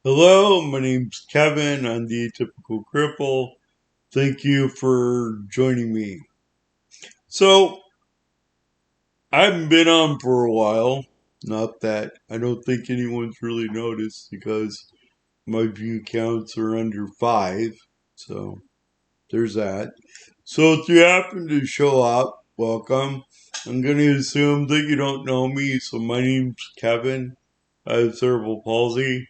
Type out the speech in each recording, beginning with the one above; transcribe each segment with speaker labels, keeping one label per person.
Speaker 1: Hello, my name's Kevin. I'm the Atypical Cripple. Thank you for joining me. So, I haven't been on for a while. Not that I don't think anyone's really noticed because my view counts are under 5. So, there's that. So, if you happen to show up, welcome. I'm going to assume that you don't know me. So, my name's Kevin. I have cerebral palsy.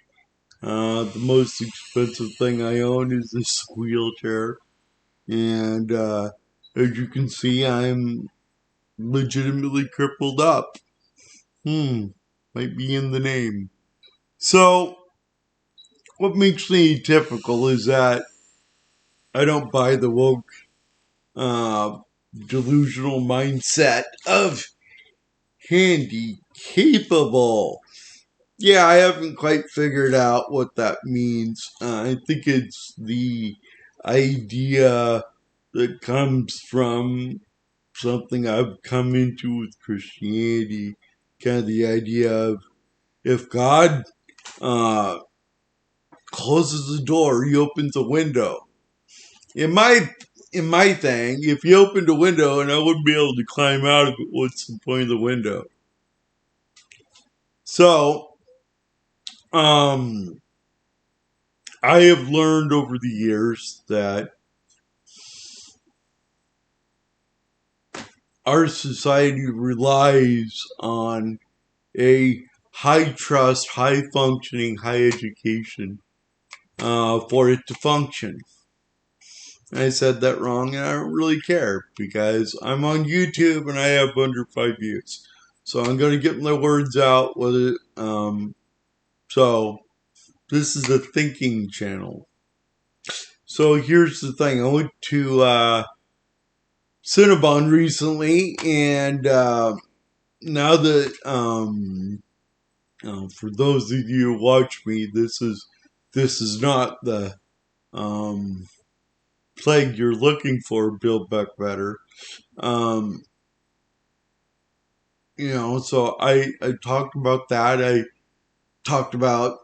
Speaker 1: The most expensive thing I own is this wheelchair. And as you can see, I'm legitimately crippled up. Might be in the name. So, what makes me typical is that I don't buy the woke, uh, delusional mindset of handy capable. Yeah, I haven't quite figured out what that means. I think it's the idea that comes from something I've come into with Christianity. Kind of the idea of if God uh, closes the door, he opens a window. In my thing, if he opened a window and I wouldn't be able to climb out of it, what's the point of the window? So, um, I have learned over the years that our society relies on a high trust, high functioning, high education for it to function. I said that wrong and I don't really care because I'm on YouTube and I have under 5 views. So I'm going to get my words out with it. So this is a thinking channel. So here's the thing. I went to Cinnabon recently and now that for those of you who watch me, this is not the um, plague you're looking for, Build Back Better. Um, so I talked about that. I talked about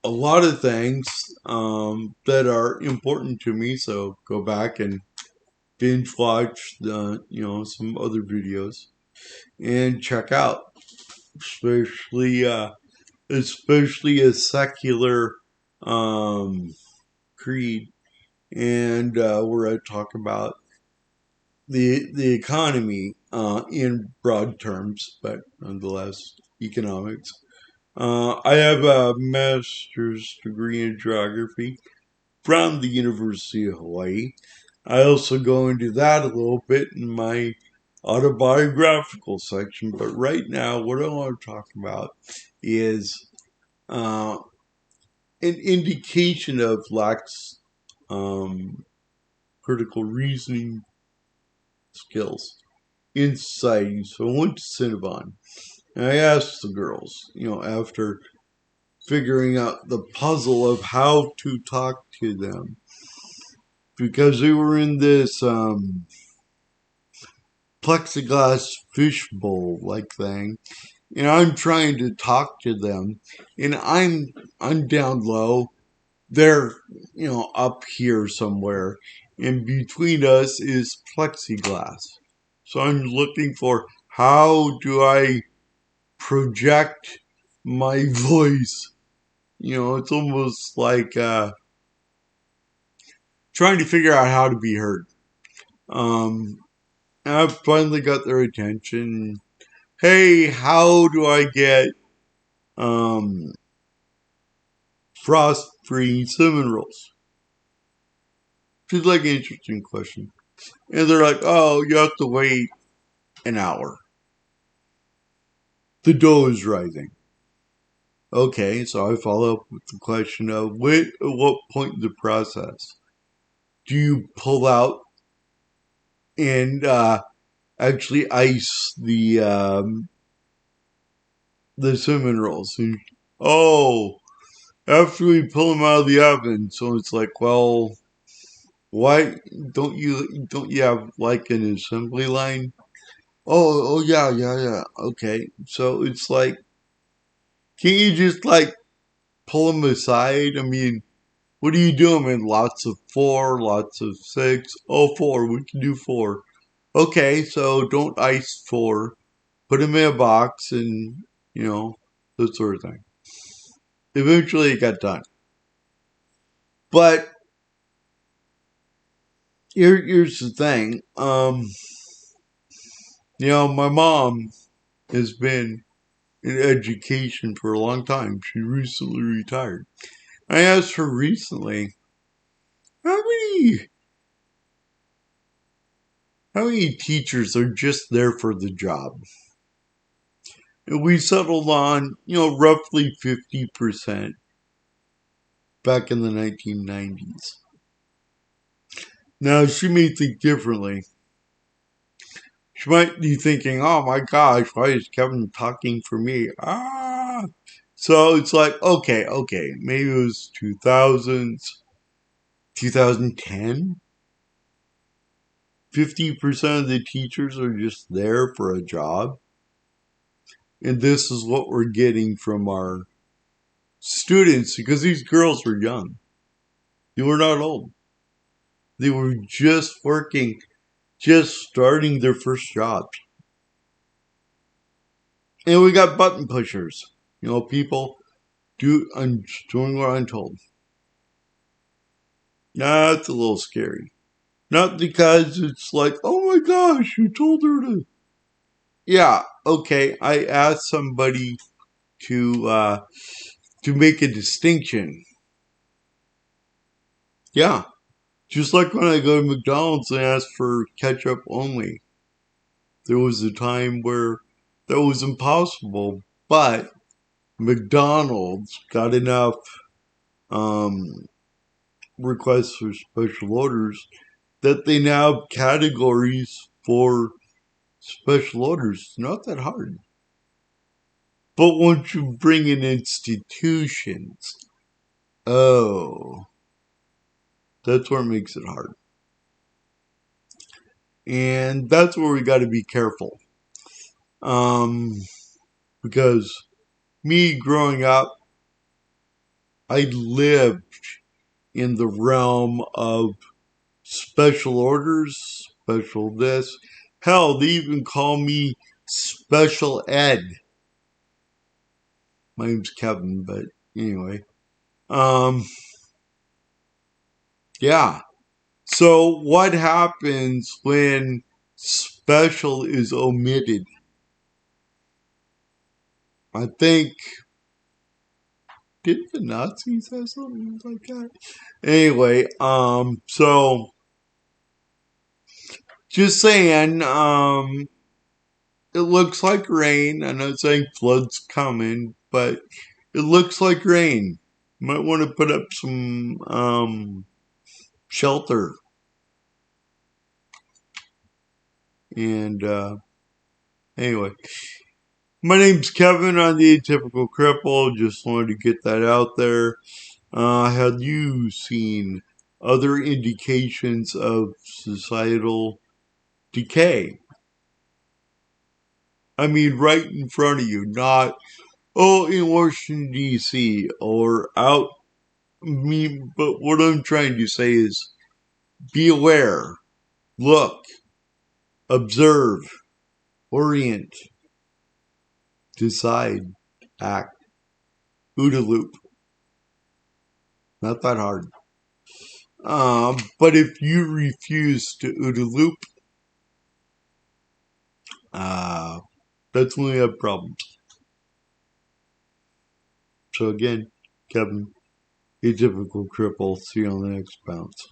Speaker 1: a lot of things that are important to me. So go back and binge watch some other videos and check out, especially especially a secular creed and where I talk about the economy in broad terms, but nonetheless economics. I have a master's degree in geography from the University of Hawaii. I also go into that a little bit in my autobiographical section, but right now, what I want to talk about is uh, an indication of lax um, critical reasoning skills in society. So I went to Cinnabon and I asked the girls, after figuring out the puzzle of how to talk to them, because they were in this plexiglass fishbowl like thing, and I'm trying to talk to them, and I'm down low. They're up here somewhere, and between us is plexiglass. So I'm looking for how do I project my voice. It's almost like trying to figure out how to be heard. Um, and I finally got their attention. Hey, how do I get um, frost-free cinnamon rolls? It's like an interesting question. And they're like, oh, you have to wait an hour. The dough is rising. Okay, so I follow up with the question of at what point in the process do you pull out and actually ice the cinnamon rolls? And, oh, after we pull them out of the oven, so it's like, well, why don't you have like an assembly line? Oh, yeah, yeah, yeah. Okay, so it's like, can't you just like pull them aside. I mean, what are you doing, man? Lots of 4, lots of 6. Oh, 4, we can do 4. Okay, so don't ice 4. Put them in a box and, that sort of thing. Eventually it got done. But here's the thing. My mom has been in education for a long time. She recently retired. I asked her recently, how many how many teachers are just there for the job? And we settled on, roughly 50% back in the 1990s. Now, she may think differently. She might be thinking, oh my gosh, why is Kevin talking for me? Ah! So it's like, okay, maybe it was 2000s, 2010. 50% of the teachers are just there for a job. And this is what we're getting from our students because these girls were young. They were not old. They were just working, just starting their first jobs. And we got button pushers. People doing what I'm told. That's a little scary. Not because it's like, oh my gosh, you told her to. Yeah, okay. I asked somebody to make a distinction. Yeah, just like when I go to McDonald's and ask for ketchup only. There was a time where that was impossible, but McDonald's got enough um, requests for special orders that they now have categories for special orders. It's not that hard. But once you bring in institutions, oh, that's where it makes it hard. And that's where we got to be careful. Um, because me growing up, I lived in the realm of special orders, special this. Hell, they even call me special ed. My name's Kevin, but anyway. Um, yeah. So what happens when special is omitted? I think did the Nazis have something like that? Anyway, so just saying, it looks like rain. I'm not saying flood's coming, but it looks like rain. Might want to put up some shelter. And anyway, my name's Kevin. I'm the Atypical Cripple. Just wanted to get that out there. Have you seen other indications of societal decay? I mean, right in front of you, not, oh, in Washington, D.C. or out. But what I'm trying to say is be aware, look, observe, orient, decide, act. OODA loop. Not that hard. But if you refuse to OODA loop, uh, that's when we have problems. So again, Kevin, Atypical Cripple. See you on the next bounce.